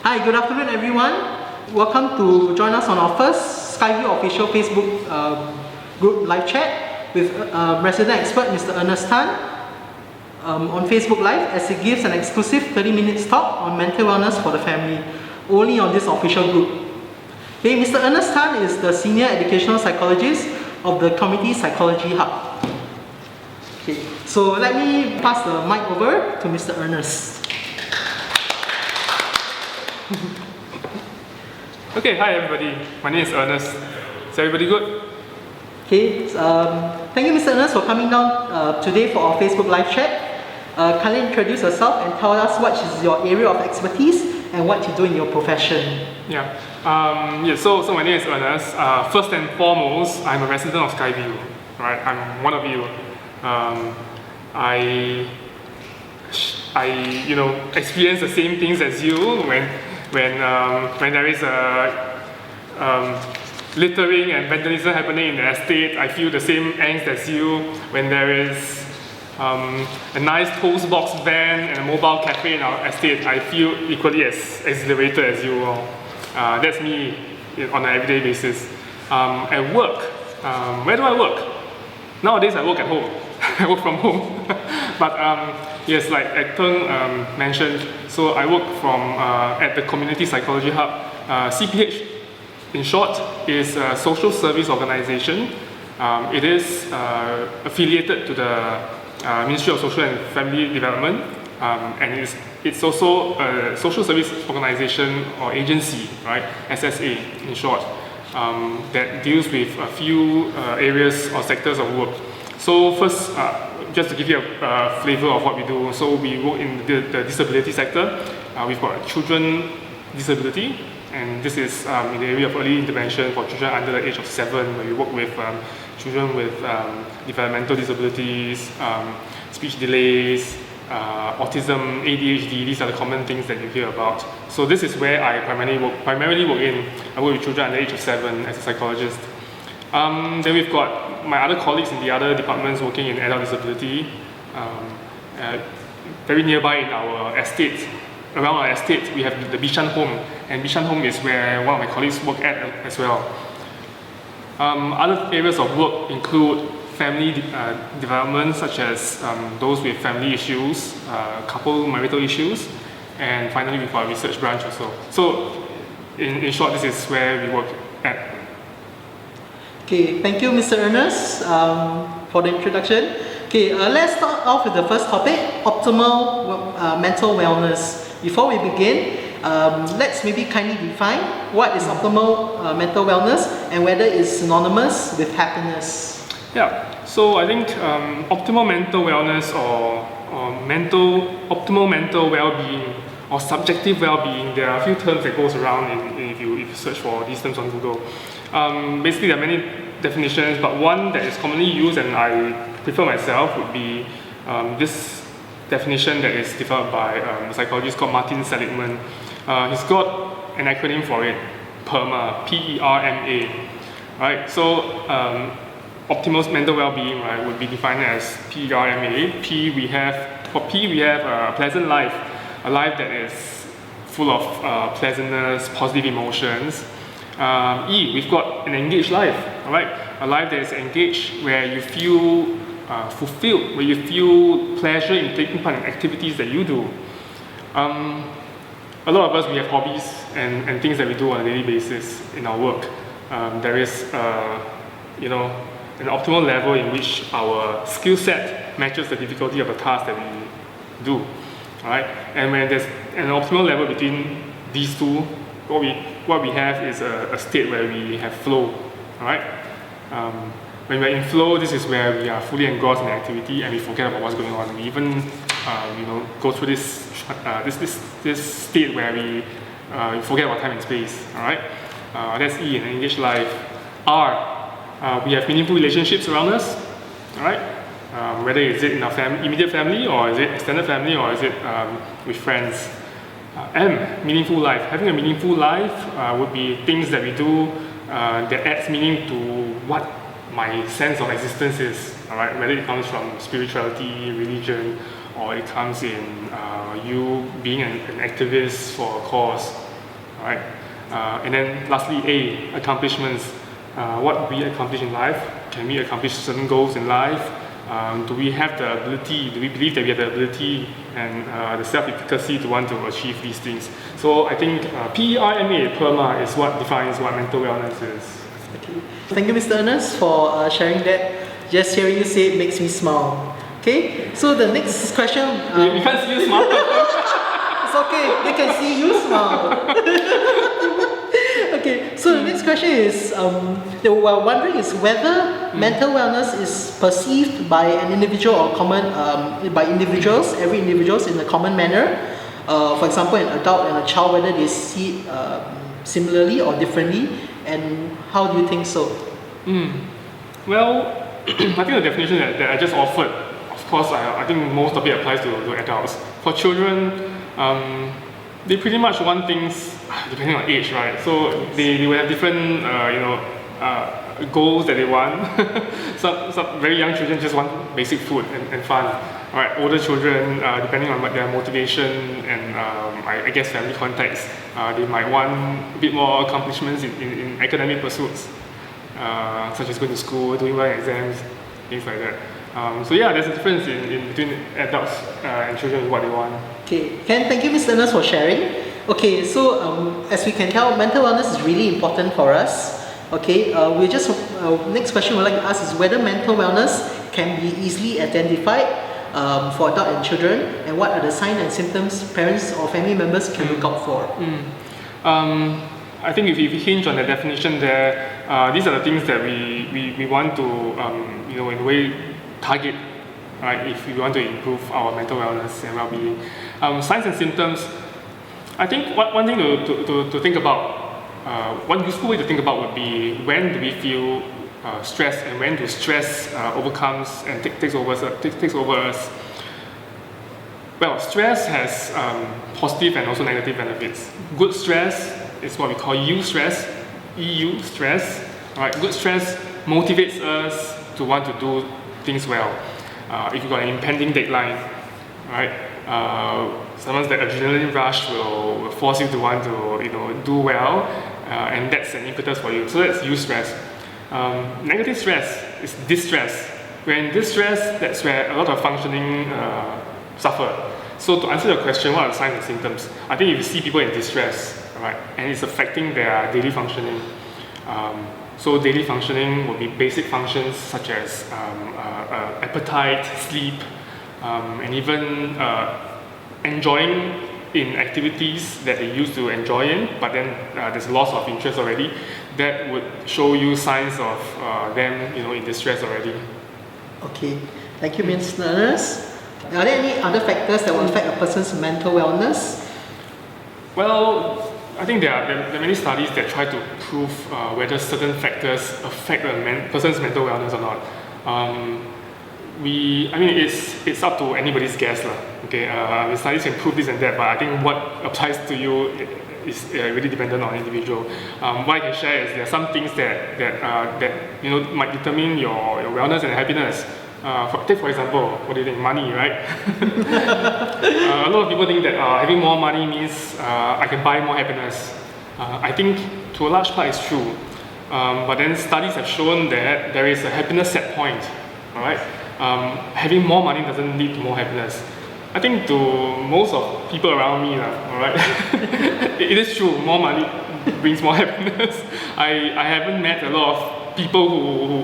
Hi, good afternoon everyone. Welcome to join us on our first Skyview official Facebook group live chat with resident expert Mr. Ernest Tan on Facebook Live, as he gives an exclusive 30-minute talk on mental wellness for the family, only on this official group. Okay, Mr. Ernest Tan is the Senior Educational Psychologist of the Community Psychology Hub. Okay, so let me pass the mic over to Mr. Ernest. Okay, hi everybody. My name is Ernest. Is everybody good? Okay, thank you, Mr. Ernest, for coming down today for our Facebook live chat. Kindly introduce yourself and tell us what is your area of expertise and what you do in your profession. So my name is Ernest. First and foremost, I'm a resident of Skyview. Right, I'm one of you. I experience the same things as you when there is littering and vandalism happening in the estate. I feel the same angst as you. When there is a nice post box van and a mobile cafe in our estate, I feel equally as exhilarated as you all. That's me on an everyday basis. At work, where do I work? Nowadays I work at home. I work from home. But yes, like Ekton mentioned, so I work at the Community Psychology Hub. CPH, in short, is a social service organization. It is affiliated to the Ministry of Social and Family Development, and it's also a social service organization or agency, right? SSA, in short, that deals with a few areas or sectors of work. So first, just to give you a flavor of what we do, so we work in the disability sector. We've got children disability, and this is in the area of early intervention for children under the age of 7, where we work with children with developmental disabilities, speech delays, autism, ADHD. These are the common things that you hear about. So this is where I primarily work in. I work with children under the age of 7 as a psychologist. Then we've got my other colleagues in the other departments working in adult disability. Very nearby in our estate, around our estate, we have the Bishan Home, and Bishan Home is where one of my colleagues work at as well. Other areas of work include family development, such as those with family issues, couple marital issues, and finally with our research branch also. So in short, this is where we work at. Okay, thank you, Mr. Ernest, for the introduction. Okay, let's start off with the first topic, optimal mental wellness. Before we begin, let's maybe kindly define what is optimal mental wellness and whether it's synonymous with happiness. Yeah, so I think optimal mental wellness or optimal mental well-being or subjective well-being, there are a few terms that goes around if you search for these terms on Google. Basically, there are many definitions, but one that is commonly used and I prefer myself would be this definition that is developed by a psychologist called Martin Seligman. He's got an acronym for it, PERMA, P-E-R-M-A. Right? So optimal mental well-being, right, would be defined as P-E-R-M-A. We have a pleasant life, a life that is full of pleasantness, positive emotions. We've got an engaged life, all right? A life that is engaged, where you feel fulfilled, where you feel pleasure in taking part in activities that you do. A lot of us, we have hobbies and things that we do on a daily basis in our work. There is, an optimal level in which our skill set matches the difficulty of the task that we do, all right? And when there's an optimal level between these two, what we have is a state where we have flow, all right? When we're in flow, this is where we are fully engrossed in the activity and we forget about what's going on. We even, go through this state where we forget about time and space, all right? That's E, an engaged life. R, we have meaningful relationships around us, all right? Whether is it in our immediate family, or is it extended family, or is it with friends. M, meaningful life. Having a meaningful life would be things that we do that adds meaning to what my sense of existence is, all right? Whether it comes from spirituality, religion, or it comes in you being an activist for a cause, right? And then lastly, A, accomplishments. What we accomplish in life? Can we accomplish certain goals in life? Do we have the ability, do we believe that we have the ability and the self-efficacy to want to achieve these things? So I think PERMA is what defines what mental wellness is. Okay. Thank you, Mr. Ernest, for sharing that. Just hearing you say it makes me smile. Okay, so the next question... you can't see you smile. It's okay, they can see you smile. Okay, so the next question is, they were wondering is whether mental wellness is perceived by an individual or common, by individuals, every individuals in a common manner. For example, an adult and a child, whether they see it similarly or differently, and how do you think so? Well, I think the definition that I just offered, of course, I think most of it applies to adults. For children, they pretty much want things depending on age, right? So they will have different, goals that they want. some very young children just want basic food and fun. All right, older children, depending on what their motivation and I guess family context, they might want a bit more accomplishments in academic pursuits, such as going to school, doing well in exams, things like that. So yeah, there's a difference in between adults and children, what they want. Okay, thank you, Mr. Ernest, for sharing. Okay, so as we can tell, mental wellness is really important for us. Okay, next question we'd like to ask is whether mental wellness can be easily identified for adult and children, and what are the signs and symptoms parents or family members can look out for? I think if you hinge on the definition there, these are the things that we want to, in a way, target, right, if we want to improve our mental wellness and well-being. Signs and symptoms, I think one thing to think about, one useful way to think about would be when do we feel stress and when do stress overcomes and takes over us. Well, stress has positive and also negative benefits. Good stress is what we call eustress, EU stress. Right? Good stress motivates us to want to do things well. If you've got an impending deadline, right? Sometimes that adrenaline rush will force you to want to do well, and that's an impetus for you. So that's eustress. Negative stress is distress. When in distress, that's where a lot of functioning suffer. So to answer your question, what are the signs and symptoms? I think if you see people in distress, right, and it's affecting their daily functioning. So daily functioning will be basic functions such as appetite, sleep, and even enjoying in activities that they used to enjoy in, but then there's loss of interest already. That would show you signs of them, in distress already. Okay, thank you, Mr. Ernest. Are there any other factors that will affect a person's mental wellness? Well, I think there are many studies that try to prove whether certain factors affect a person's mental wellness or not. It's up to anybody's guess, lah. Okay, the studies can prove this and that, but I think what applies to you is really dependent on individual. What I can share is there are some things that might determine your wellness and happiness. Take for example, what do you think? Money, right? A lot of people think that having more money means I can buy more happiness. I think to a large part it's true, but then studies have shown that there is a happiness set point. All right, having more money doesn't lead to more happiness. I think to most of people around me, all right, it is true. More money brings more happiness. I haven't met a lot of people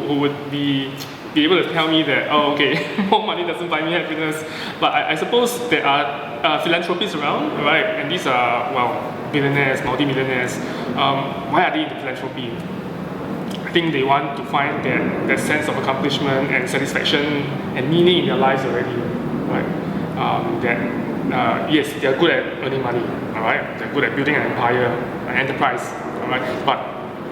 who would be able to tell me that, oh, okay, more money doesn't buy me happiness. But I suppose there are philanthropists around, right? And these are, billionaires, multi-millionaires. Why are they into philanthropy? I think they want to find that sense of accomplishment and satisfaction and meaning in their lives already, right? Yes, they are good at earning money, all right? They're good at building an empire, an enterprise, all right? But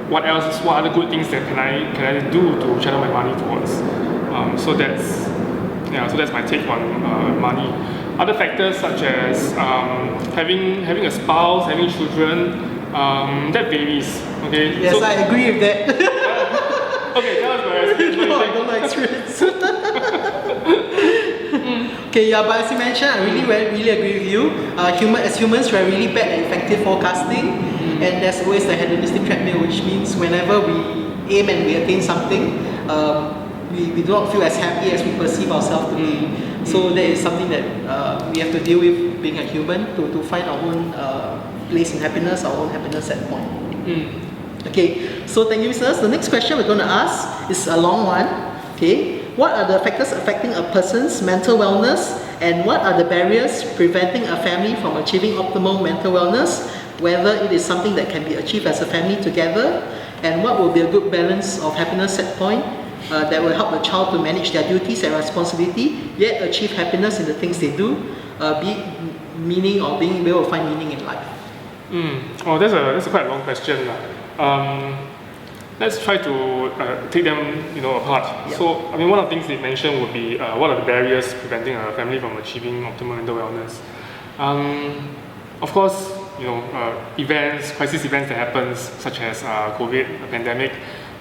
what else? What other good things that can I do to channel my money towards? So that's my take on money. Other factors such as having a spouse, having children, that varies. Okay. Yes, so, I agree with that. Okay, tell us about your experience. No, I don't like experience. Okay, yeah, but as you mentioned, I really agree with you. As humans, we are really bad at effective forecasting. And there's always the hedonistic treadmill, which means whenever we aim and we attain something, we do not feel as happy as we perceive ourselves to be. So that is something that we have to deal with being a human, to find our own place in happiness, our own happiness set point. Okay, so thank you, sirs. The next question we're going to ask is a long one. Okay, what are the factors affecting a person's mental wellness, and what are the barriers preventing a family from achieving optimal mental wellness, whether it is something that can be achieved as a family together, and what will be a good balance of happiness set point that will help the child to manage their duties and responsibility, yet achieve happiness in the things they do, be it meaning or being able to find meaning in life. Oh, that's a quite a long question. Let's try to take them, apart. Yep. So, I mean, one of the things they mentioned would be what are the barriers preventing a family from achieving optimal mental wellness. Of course, events, crisis events that happens, such as COVID, a pandemic,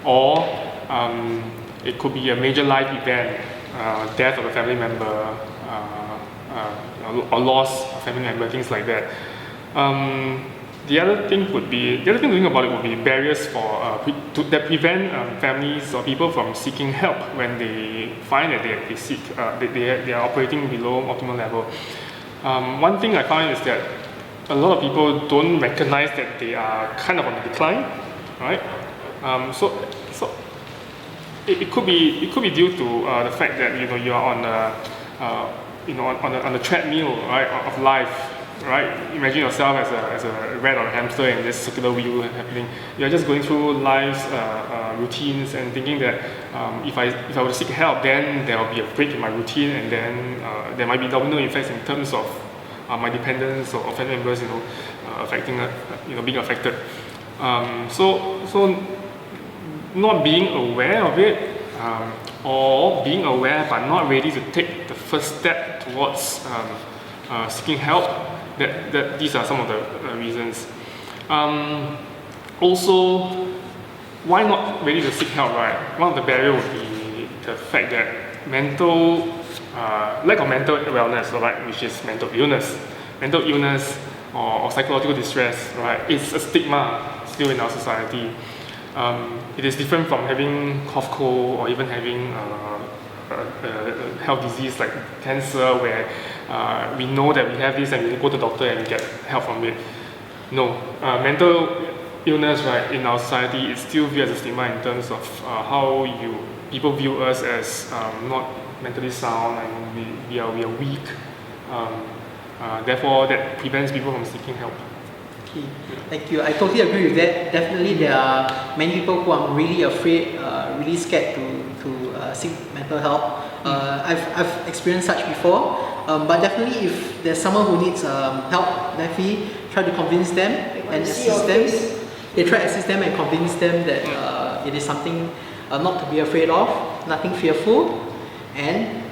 or it could be a major life event, death of a family member, or loss of a family member, things like that. The other thing to think about it would be barriers that prevent families or people from seeking help when they find that they are operating below optimal level. One thing I find is that a lot of people don't recognize that they are kind of on the decline, right? So it could be due to the fact that you are on the treadmill, right, of life. Right, imagine yourself as a rat or a hamster in this circular wheel happening. You're just going through life's routines and thinking that if I were to seek help, then there will be a break in my routine, and then there might be domino effects in terms of my dependents or family members, being affected. So not being aware of it, or being aware but not ready to take the first step towards seeking help. That these are some of the reasons. Also, why not ready to seek help, right? One of the barriers would be the fact that lack of mental wellness, right, which is mental illness or psychological distress, right, it's a stigma still in our society. It is different from having cough, cold, or even having a health disease like cancer, where we know that we have this and we go to the doctor and we get help from it. No, mental illness, right, in our society is still viewed as a stigma in terms of how people view us as not mentally sound, and we are weak. Therefore, that prevents people from seeking help. Okay, thank you. I totally agree with that. Definitely, there are many people who are really afraid, really scared to seek mental help. I've experienced such before, but definitely if there's someone who needs help, definitely try to convince them and assist them. Try to assist them and convince them that it is something not to be afraid of, nothing fearful, and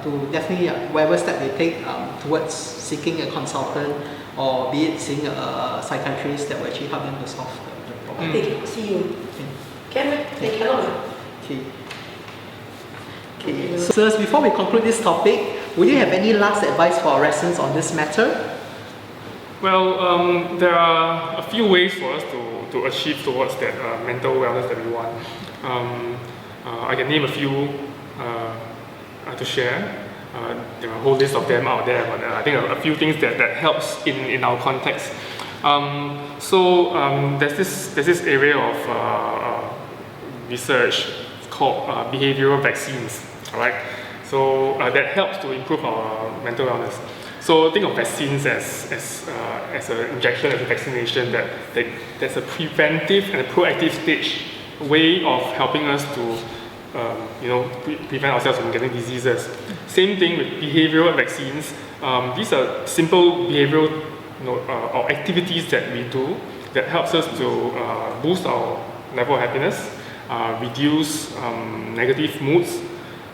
to definitely whatever step they take towards seeking a consultant, or be it seeing a psychiatrist that will actually help them to solve the problem. They see you. They cannot. Okay. So before we conclude this topic, would you have any last advice for our residents on this matter? Well, there are a few ways for us to achieve towards that mental wellness that we want. I can name a few to share. There are a whole list of them out there, but I think a few things that helps in our context. There's this area of research called behavioral vaccines. All right, so that helps to improve our mental wellness. So think of vaccines as an injection, as a vaccination, that's a preventive and a proactive stage way of helping us to prevent ourselves from getting diseases. Same thing with behavioral vaccines. These are simple behavioral or activities that we do that helps us to boost our level of happiness, reduce negative moods,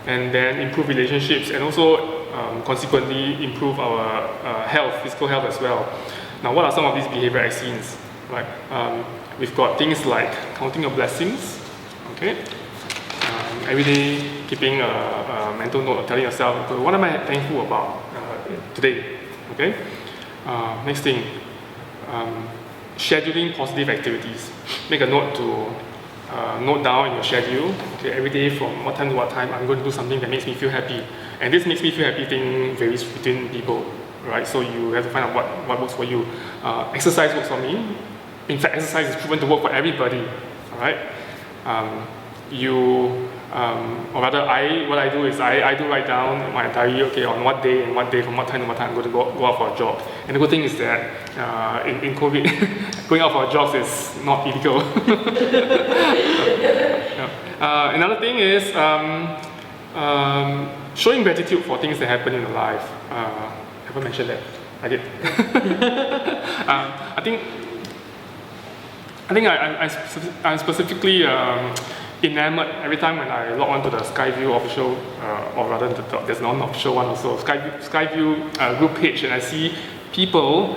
and then improve relationships, and also consequently improve our physical health as well. Now, what are some of these behavioral vaccines? Right, we've got things like counting your blessings. Okay. Every day, keeping a mental note of telling yourself, what am I thankful about today? Okay. Next thing, scheduling positive activities. Make a note to note down in your schedule, okay, every day from what time to what time I'm going to do something that makes me feel happy. And this makes me feel happy thing varies between people, right? So you have to find out what works for you. Exercise works for me. In fact, exercise is proven to work for everybody, all right? Or rather, what I do is I do write down my diary, okay, on what day and what day, from what time to what time I'm going to go out for a jog. And the good thing is that in COVID, going out for jogs is not illegal. Another thing is showing gratitude for things that happen in your life. Have I mentioned that? I did. I'm specifically enamored every time when I log on to the Skyview official, or rather there's an unofficial one also, Skyview group page, and I see people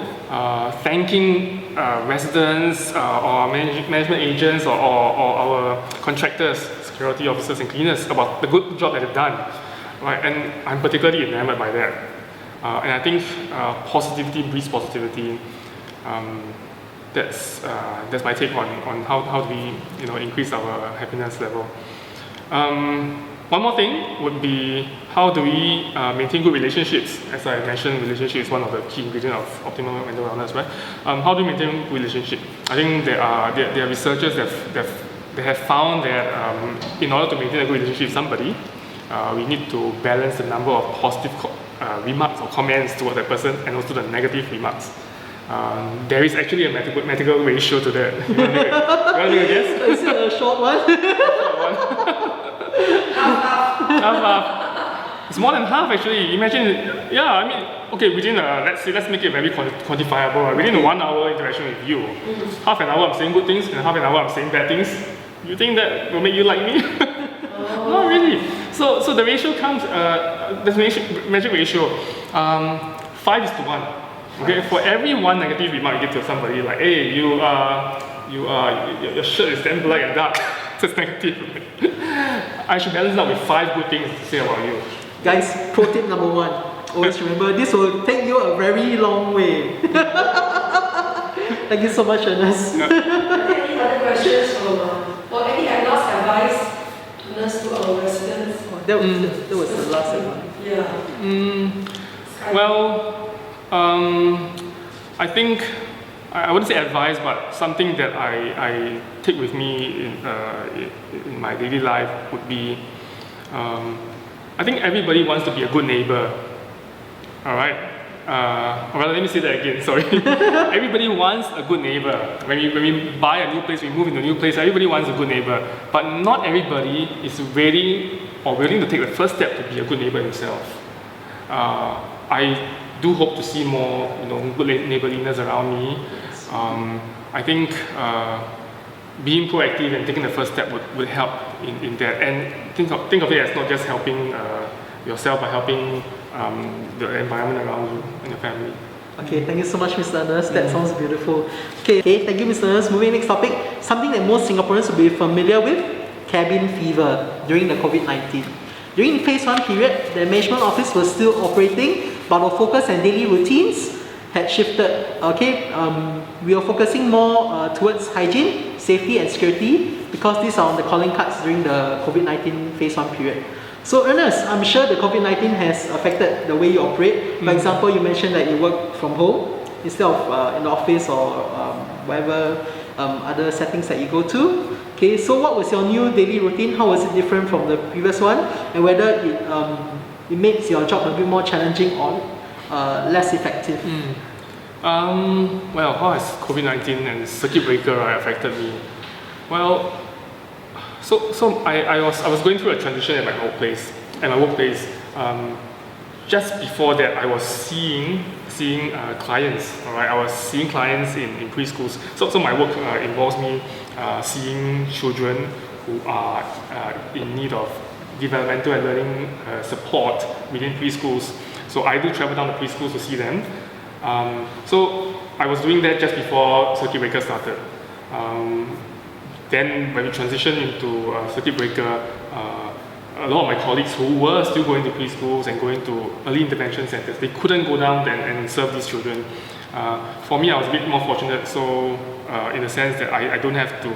thanking residents or management agents or our contractors, security officers and cleaners about the good job that they've done, right? And I'm particularly enamored by that. And I think positivity breeds positivity. That's my take on how do we increase our happiness level. One more thing would be how do we maintain good relationships? As I mentioned, relationship is one of the key ingredients of optimal mental wellness, right? How do we maintain good relationship? I think there are researchers that have found that in order to maintain a good relationship with somebody, we need to balance the number of positive remarks or comments towards that person and also the negative remarks. There is actually a mathematical ratio to that. You want to make a guess? Is it a short one? Half. It's more than half actually. Imagine, okay, let's make it very quantifiable. Right? Within a 1 hour interaction with you, half an hour I'm saying good things and half an hour I'm saying bad things. You think that will make you like me? Not really. So the ratio comes, there's a magic ratio, 5:1. Okay, for every one negative remark you give to somebody, like, hey, your shirt is damn black and dark, that's negative. I should balance it out with 5 good things to say about you. Guys, pro tip number 1. Always remember, this will take you a very long way. Thank you so much, Ernest. Any other questions or any last advice to our residents? That was the last one. Yeah. I think, I wouldn't say advice, but something that I take with me in my daily life would be, I think everybody wants to be a good neighbor, alright? Or rather, let me say that again, sorry. Everybody wants a good neighbor. When we buy a new place, we move into a new place, everybody wants a good neighbor. But not everybody is ready or willing to take the first step to be a good neighbor himself. I do hope to see more, good neighborliness around me. I think being proactive and taking the first step would help in that. And think of it as not just helping yourself, but helping the environment around you and your family. Okay, thank you so much, Mr. Ernest. That sounds beautiful. Okay, thank you, Mr. Ernest. Moving next topic, something that most Singaporeans will be familiar with, cabin fever during the COVID-19. During the phase 1 period, the management office was still operating, but our focus and daily routines had shifted. Okay, we are focusing more towards hygiene, safety and security because these are on the calling cards during the COVID-19 phase 1 period. So Ernest, I'm sure the COVID-19 has affected the way you operate. For example, you mentioned that you work from home instead of in the office or whatever other settings that you go to. Okay, so what was your new daily routine? How was it different from the previous one? And whether it makes your job a bit more challenging or less effective? Well, how has COVID-19 and circuit breaker affected me? Well, so I was going through a transition at my workplace. Just before that, I was seeing clients. Alright, I was seeing clients in preschools. So my work involves me seeing children who are in need of developmental and learning support within preschools. So I do travel down to preschools to see them. So I was doing that just before circuit breaker started. Then when we transitioned into circuit breaker, a lot of my colleagues who were still going to preschools and going to early intervention centers, they couldn't go down and serve these children. For me, I was a bit more fortunate, so in the sense that I don't have to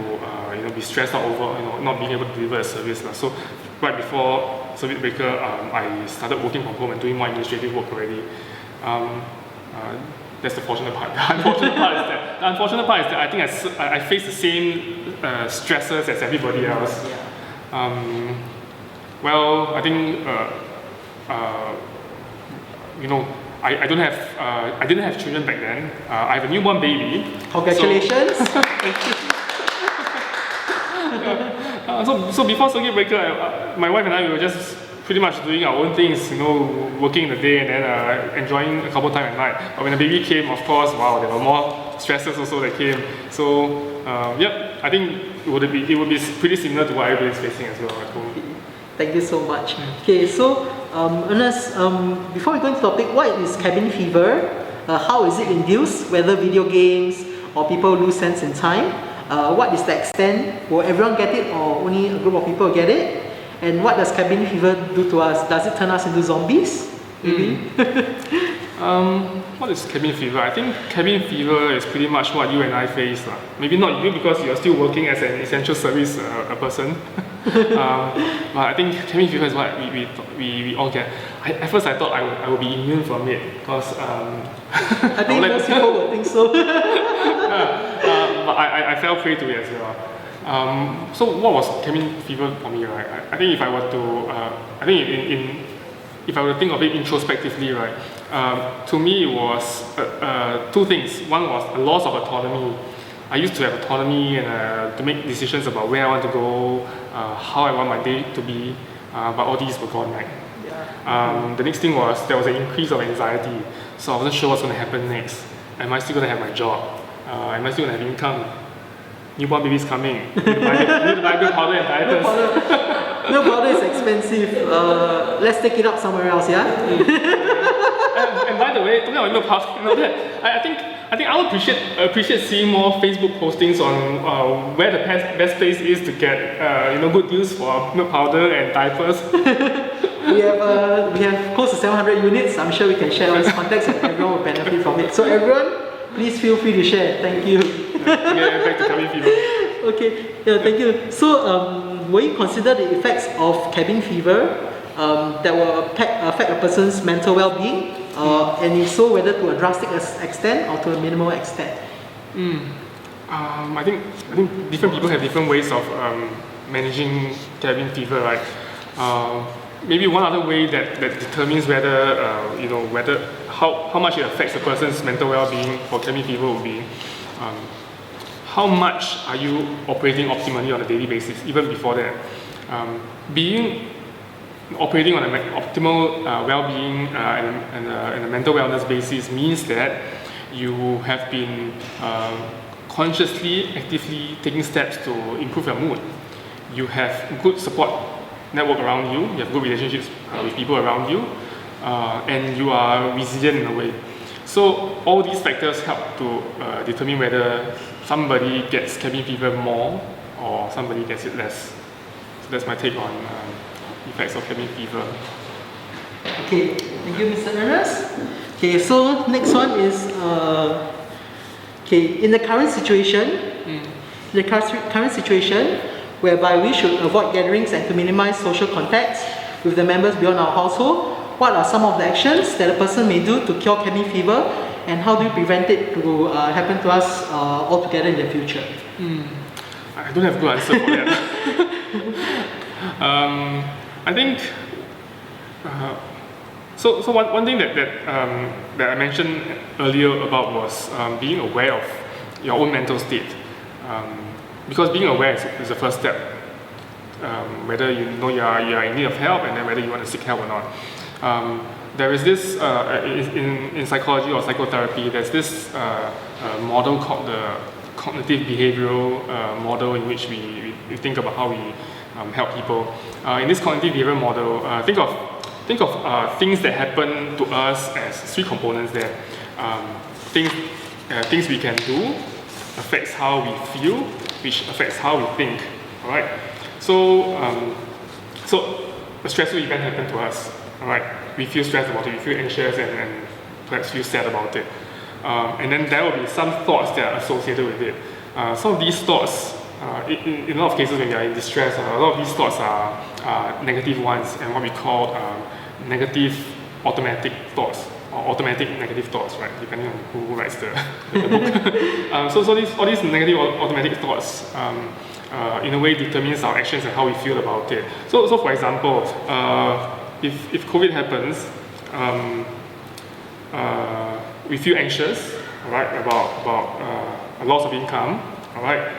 be stressed out over not being able to deliver a service. So right before circuit breaker, I started working from home and doing more administrative work already. That's the fortunate part. The unfortunate part is that I think I face the same stresses as everybody else. Well, I think I didn't have children back then. I have a newborn baby. Congratulations. So before circuit breaker, my wife and I, we were just pretty much doing our own things, working in the day and then enjoying a couple times at night. But when the baby came, of course, wow, there were more stresses also that came. So I think it would be pretty similar to what everybody's facing as well at home. Thank you so much. Okay, so Ernest, before we go into the topic, what is cabin fever? How is it induced? Whether video games or people lose sense in time? What is the extent? Will everyone get it or only a group of people get it? And what does cabin fever do to us? Does it turn us into zombies? Maybe? What is cabin fever? I think cabin fever is pretty much what you and I face. Maybe not you because you're still working as an essential service person. But I think cabin fever is what we all get. At first I thought I would be immune from it because I think most people would think so. but I fell prey to it as well. So what was cabin fever for me, right? I think if I were to, if I were to think of it introspectively, right, to me it was two things. One was a loss of autonomy. I used to have autonomy and to make decisions about where I want to go, how I want my day to be, but all these were gone, right? The next thing was there was an increase of anxiety, so I wasn't sure what's going to happen next. Am I still going to have my job? Am I still going to have income? Newborn baby's coming. You need to buy milk powder and diapers. Milk powder is expensive. Let's take it up somewhere else, yeah? And by the way, talking about milk powder, I think I would appreciate seeing more Facebook postings on where the best place is to get good deals for milk powder and diapers. We have close to 700 units. I'm sure we can share all these contacts and everyone will benefit from it. So everyone, please feel free to share. Thank you. Back to cabin fever. Okay, thank you. So, will you consider the effects of cabin fever that will affect a person's mental well-being? And if so, whether to a drastic extent or to a minimal extent? I think different people have different ways of managing cabin fever, right? Maybe one other way that determines whether how much it affects a person's mental well-being for cabin fever would be how much are you operating optimally on a daily basis, even before that. Operating on an optimal well-being and a mental wellness basis means that you have been consciously, actively taking steps to improve your mood. You have good support network around you, you have good relationships with people around you, and you are resilient in a way. So all these factors help to determine whether somebody gets cabin fever more or somebody gets it less. So that's my take on effects of cabin fever. Okay, thank you, Mr. Ernest. Okay, so next one is in the current situation, whereby we should avoid gatherings and to minimize social contacts with the members beyond our household. What are some of the actions that a person may do to cure cabin fever, and how do we prevent it to happen to us altogether in the future? I don't have a good answer for that. I think so one thing that I mentioned earlier about was being aware of your own mental state. Because being aware is the first step, whether you know you are in need of help and then whether you want to seek help or not. There is this, in psychology or psychotherapy, there's this model called the cognitive behavioral model in which we think about how we help people. In this cognitive behavioral model, think of things that happen to us as three components there. Things we can do affects how we feel, which affects how we think. All right. So a stressful event happened to us. All right. We feel stressed about it. We feel anxious and perhaps feel sad about it. and then there will be some thoughts that are associated with it. Some of these thoughts, in a lot of cases when you are in distress, a lot of these thoughts are negative ones, and what we call negative automatic thoughts, or automatic negative thoughts, right? Depending on who writes the book. So all these negative automatic thoughts, in a way, determines our actions and how we feel about it. So for example, if COVID happens, we feel anxious, all right, about a loss of income, all right.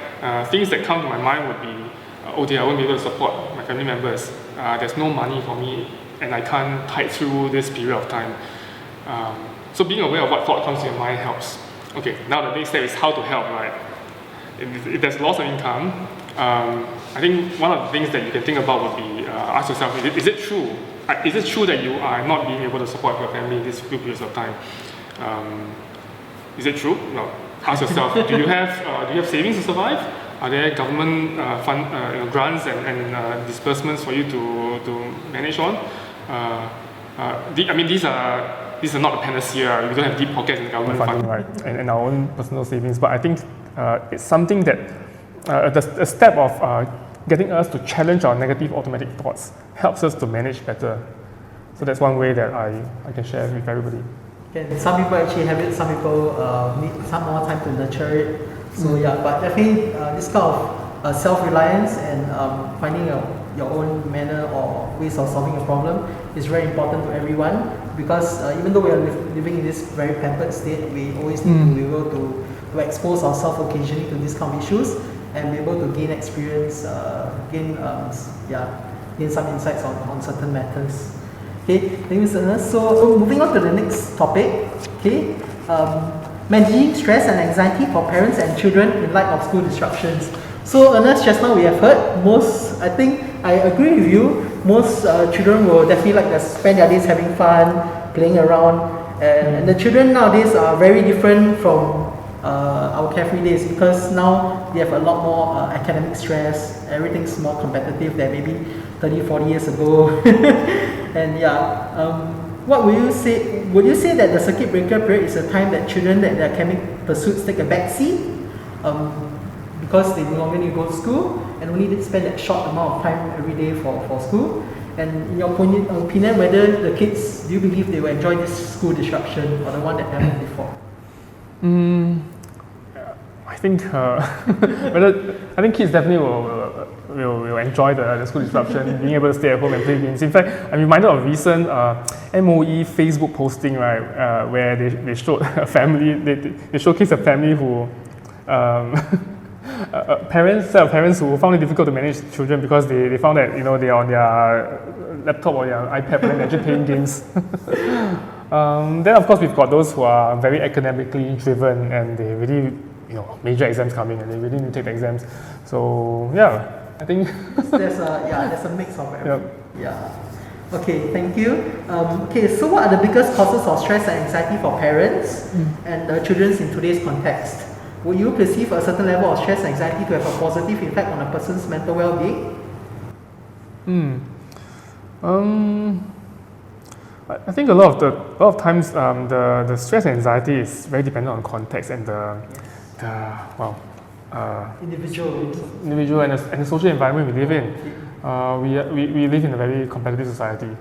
Things that come to my mind would be, oh dear, I won't be able to support my family members. There's no money for me, and I can't tide through this period of time. So being aware of what thought comes to your mind helps. Okay, now the next step is how to help, right? If there's loss of income, I think one of the things that you can think about would be ask yourself, is it true? Is it true that you are not being able to support your family in these few periods of time? Is it true? No. Ask yourself, do you have savings to survive? Are there government grants and disbursements for you to manage on? These are not a panacea. We don't have deep pockets in government funding, right? And our own personal savings. But I think it's something that the step of getting us to challenge our negative automatic thoughts helps us to manage better. So that's one way that I can share with everybody. Okay, some people actually have it, some people need some more time to nurture it. So yeah, but definitely this kind of self-reliance and finding your own manner or ways of solving a problem is very important to everyone, because even though we are living in this very pampered state, we always need to be able to expose ourselves occasionally to these kind of issues and be able to gain experience, gain some insights on certain matters. Okay, thank you, Mr. Ernest. So moving on to the next topic. Okay, managing stress and anxiety for parents and children in light of school disruptions. So Ernest, just now we have heard I think I agree with you, most children will definitely like to spend their days having fun, playing around, and the children nowadays are very different from our carefree days, because now they have a lot more academic stress, everything's more competitive than maybe 30-40 years ago. And what would you say? Would you say that the circuit breaker period is a time that children that their academic pursuits take a backseat, because they no longer need to go to school and only need to spend that short amount of time every day for school? And in your opinion, whether the kids, do you believe they will enjoy this school disruption or the one that happened before? I think kids definitely will enjoy the school disruption, being able to stay at home and play games. In fact, I'm reminded of recent MOE Facebook posting, right, where they showed a family, they showcased a family who parents who found it difficult to manage children because they found that they're on their laptop or their iPad and they're actually playing games. Then of course we've got those who are very academically driven and they really major exams coming and they really need to take the exams. So yeah, I think there's a mix of everything. Yep. Yeah. Okay, thank you. Okay, so what are the biggest causes of stress and anxiety for parents and children in today's context? Would you perceive a certain level of stress and anxiety to have a positive impact on a person's mental well-being? I think a lot of times the stress and anxiety is very dependent on context and individual and the social environment we live in. We live in a very competitive society.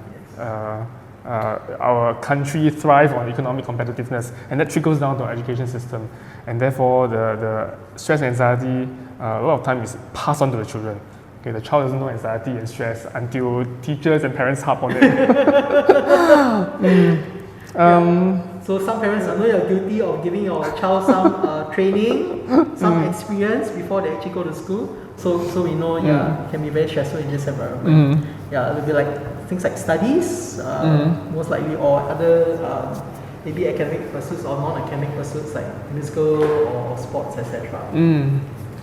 Our country thrives on economic competitiveness, and that trickles down to our education system. And therefore, the stress and anxiety a lot of time is passed on to the children. Okay, the child doesn't know anxiety and stress until teachers and parents harp on it. So some parents know you're guilty of giving your child some training, some experience before they actually go to school. So we know, it can be very stressful in this environment. It'll be like things like studies, most likely, or other maybe academic pursuits or non-academic pursuits like musical or sports, etc.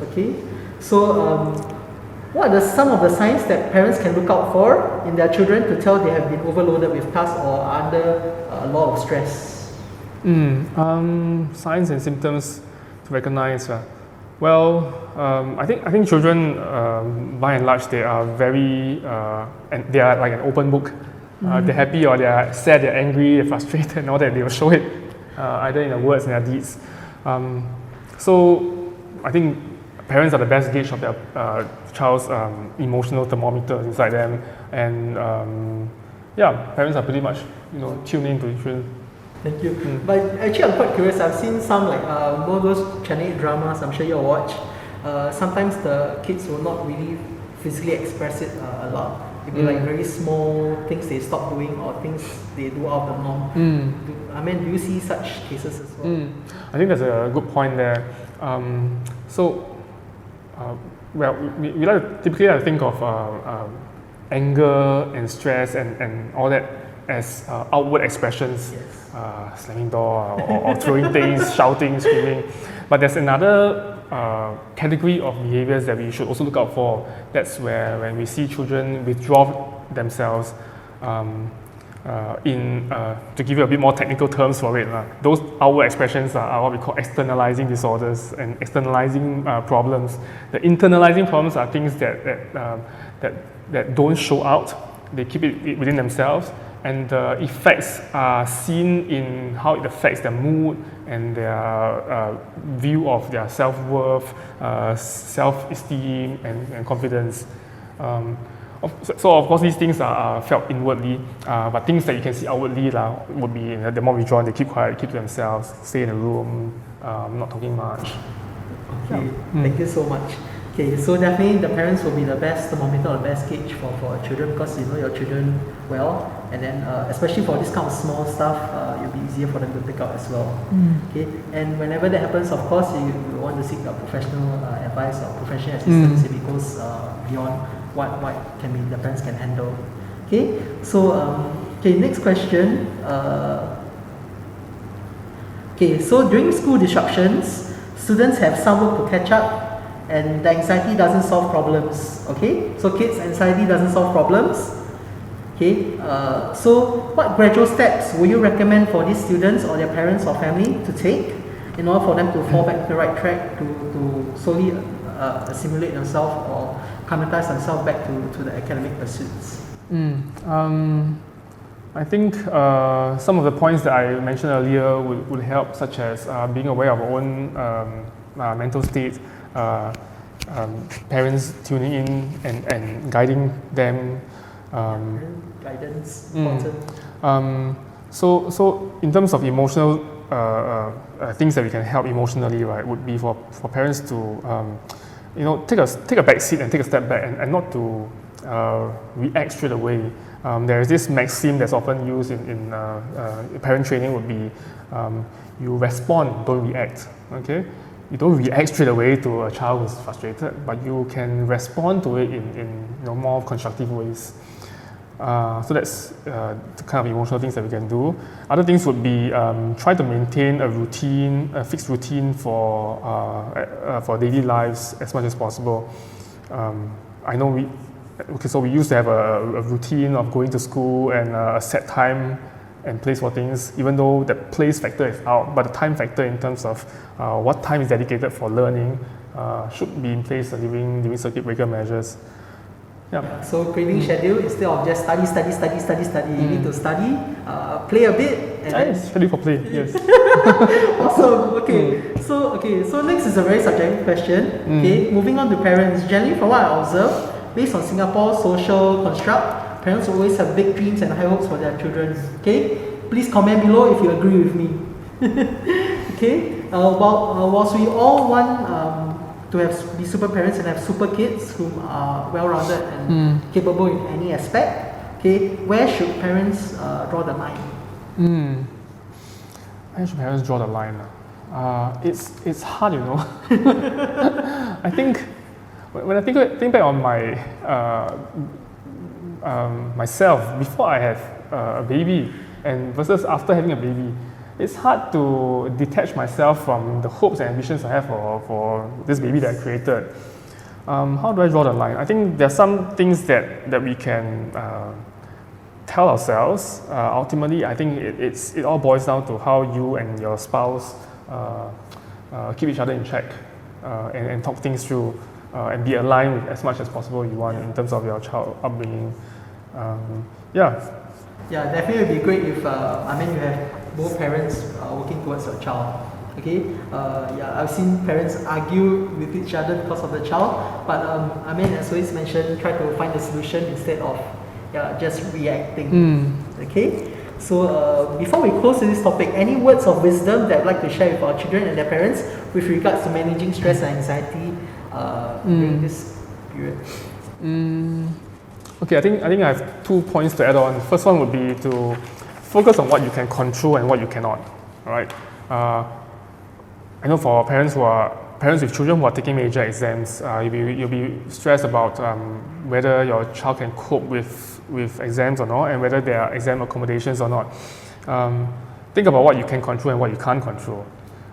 Okay, so what are some of the signs that parents can look out for in their children to tell they have been overloaded with tasks or are under a lot of stress? Signs and symptoms to recognize. Well, I think children, by and large, they are very, and they are like an open book. They're happy or they're sad, they're angry, they're frustrated, and all that, they will show it. either in their words and their deeds. So I think parents are the best gauge of their child's emotional thermometer inside them, and yeah, parents are pretty much tuned into children. Thank you. But actually, I'm quite curious. I've seen some like more those Channel 8 dramas. I'm sure you'll watch. Sometimes the kids will not really physically express it a lot. It'd be like very small things they stop doing or things they do out of the norm. Do you see such cases as well? I think that's a good point there. We typically like to think of anger and stress and all that as outward expressions, slamming door or throwing things, shouting, screaming. But there's another category of behaviors that we should also look out for. That's where when we see children withdraw themselves to give you a bit more technical terms for it, those outward expressions are what we call externalizing disorders and externalizing problems. The internalizing problems are things that don't show out. They keep it within themselves, and the effects are seen in how it affects their mood and their view of their self-worth, self-esteem, and confidence. So of course these things are felt inwardly, but things that you can see outwardly would be the more withdrawn, they keep quiet, keep to themselves, stay in a room, not talking much. Okay, thank you so much. Okay, so definitely the parents will be the best thermometer or the best gauge for children, because you know your children well, and then especially for this kind of small stuff, it'll be easier for them to pick up as well. Okay, and whenever that happens, of course, you want to seek professional advice or professional assistance if it goes beyond what the parents can handle. Okay, so next question. So during school disruptions, students have some work to catch up, and the anxiety doesn't solve problems. Okay, so kids' anxiety doesn't solve problems. Okay, so what gradual steps would you recommend for these students or their parents or family to take in order for them to fall back to the right track, to slowly assimilate themselves or acclimatize themselves back to the academic pursuits? I think some of the points that I mentioned earlier would help, such as being aware of our own mental state, parents tuning in and guiding them. Guidance important. So in terms of emotional things that we can help emotionally, right, would be for parents to take a back seat and take a step back and not to react straight away. There is this maxim that's often used in parent training would be you respond, don't react. Okay, you don't react straight away to a child who's frustrated, but you can respond to it in more constructive ways. So that's the kind of emotional things that we can do. Other things would be try to maintain a fixed routine for daily lives as much as possible. I know we used to have a routine of going to school and a set time and place for things, even though the place factor is out, but the time factor in terms of what time is dedicated for learning should be in place during circuit breaker measures. Yeah. So creating schedule instead of just study. You need to study, play a bit, and then study for play. Yes. Awesome. So next is a very subjective question. Okay, moving on to parents. Generally, from what I observe, based on Singapore's social construct, parents always have big dreams and high hopes for their children. Okay, please comment below if you agree with me. Okay, whilst we all want to be super parents and have super kids who are well-rounded and capable in any aspect, okay, where should parents draw the line? Where should parents draw the line? It's hard, I think when I think back on my myself before I have a baby and versus after having a baby, it's hard to detach myself from the hopes and ambitions I have for this baby that I created. How do I draw the line? I think there are some things that we can tell ourselves. Ultimately, I think it all boils down to how you and your spouse keep each other in check and talk things through and be aligned with as much as possible you want in terms of your child upbringing. Yeah, definitely it would be great if you have both parents working towards your child. Okay, yeah, I've seen parents argue with each other because of the child, but I mean, as always mentioned, try to find a solution instead of just reacting. Okay, so before we close this topic, any words of wisdom that I'd like to share with our children and their parents with regards to managing stress and anxiety during this period? Okay, I think I have 2 points to add on. First one would be to focus on what you can control and what you cannot. All right. I know for parents with children who are taking major exams, you'll be stressed about whether your child can cope with exams or not, and whether there are exam accommodations or not. Think about what you can control and what you can't control.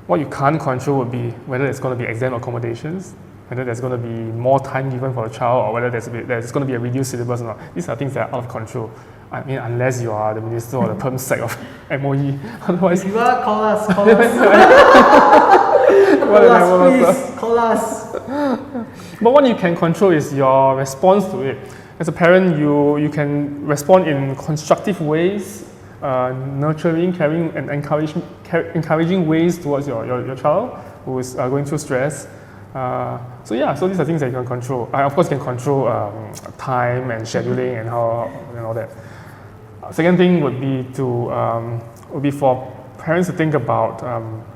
What you can't control would be whether there's going to be exam accommodations, whether there's going to be more time given for the child, or whether there's going to be a reduced syllabus or not. These are things that are out of control. I mean, unless you are the minister or the perm sec of MOE. Otherwise, if you are, call us. Call us, please. Call us. But what you can control is your response to it. As a parent, you can respond in constructive ways, nurturing, caring, and encouraging ways towards your child who is going through stress. So these are things that you can control. Of course, you can control time and scheduling and all that. Second thing would be for parents to think about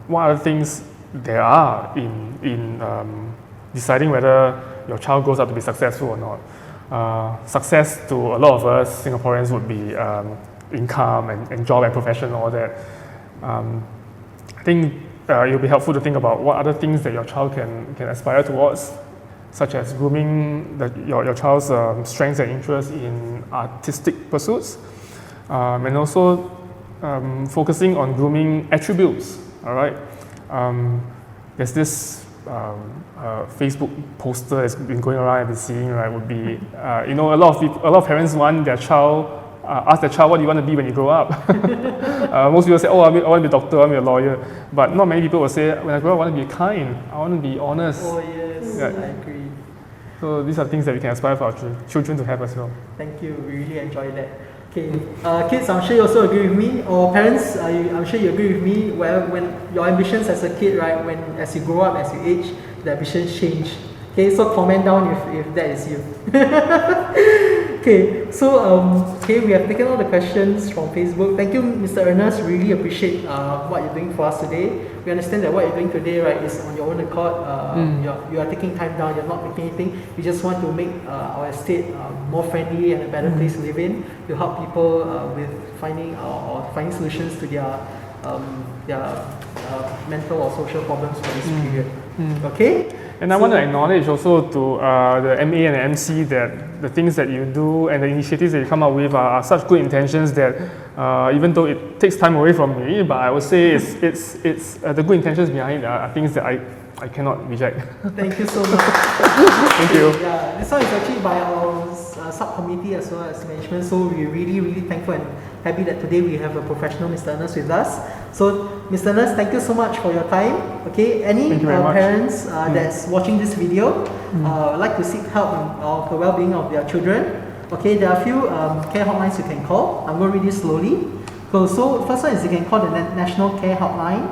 what other things there are in deciding whether your child grows up to be successful or not. Success to a lot of us Singaporeans would be income and job and profession and all that. I think it'll be helpful to think about what other things that your child can aspire towards, such as grooming your child's strengths and interests in artistic pursuits, and also focusing on grooming attributes. All right, there's this Facebook poster that's been going around. I've been seeing, right, would be a lot of parents want their child. Ask their child, what do you want to be when you grow up? Most people say, I want to be a doctor, I want to be a lawyer. But not many people will say, when I grow up, I want to be kind, I want to be honest. Oh yes, I agree. So these are things that we can aspire for our children to have as well. Thank you, we really enjoyed that. Okay, kids, I'm sure you also agree with me, or parents, I'm sure you agree with me, when your ambitions as a kid, right, as you grow up, as you age, the ambitions change. Okay, so comment down if that is you. Okay, so we have taken all the questions from Facebook. Thank you, Mr. Ernest. Really appreciate what you're doing for us today. We understand that what you're doing today, right, is on your own accord. You are taking time down. You're not making anything. You just want to make our estate more friendly and a better place to live in, to help people with finding solutions to their mental or social problems for this period. Okay. And I want to acknowledge also to the MA and the MC that the things that you do and the initiatives that you come up with are such good intentions that even though it takes time away from me, but I would say it's the good intentions behind it are things that I cannot reject. Thank you so much. Thank you. Yeah, this one is actually by our subcommittee as well as management, so we're really, really thankful and happy that today we have a professional Mr. Ernest with us. So, Mr. Ernest, thank you so much for your time. Okay, any parents that's watching this video would like to seek help of the well-being of their children, okay, there are a few care hotlines you can call. I'm going to read this slowly. So, first one is you can call the National Care Hotline.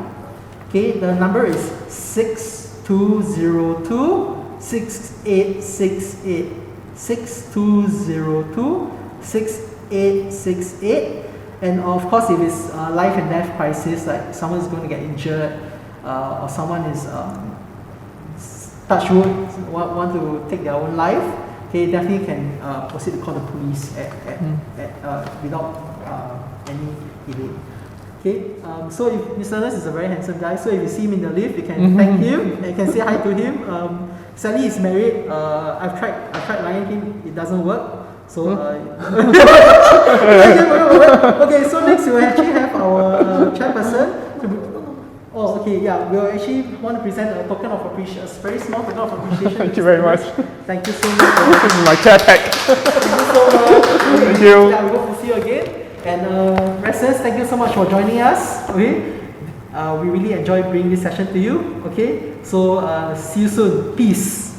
Okay, the number is 6202 6868. 6202 6868. And of course, if it's life and death crisis, like someone is going to get injured, or someone is touch wood, want to take their own life, okay, definitely can proceed to call the police without any delay. Okay, so if Mr. Ernest is a very handsome guy, so if you see him in the lift, you can thank him and you can say hi to him. Sadly, he's married. I've tried lying him, it doesn't work. So, okay, so next we will actually have our chairperson. Oh, okay, yeah, we'll actually want to present a token of appreciation, a very small token of appreciation. Thank you very much. Thank you so much. This is my chair pack. Thank you so much. Thank you. Yeah, we hope to see you again. And residents, thank you so much for joining us. Okay, we really enjoyed bringing this session to you. Okay, so see you soon. Peace.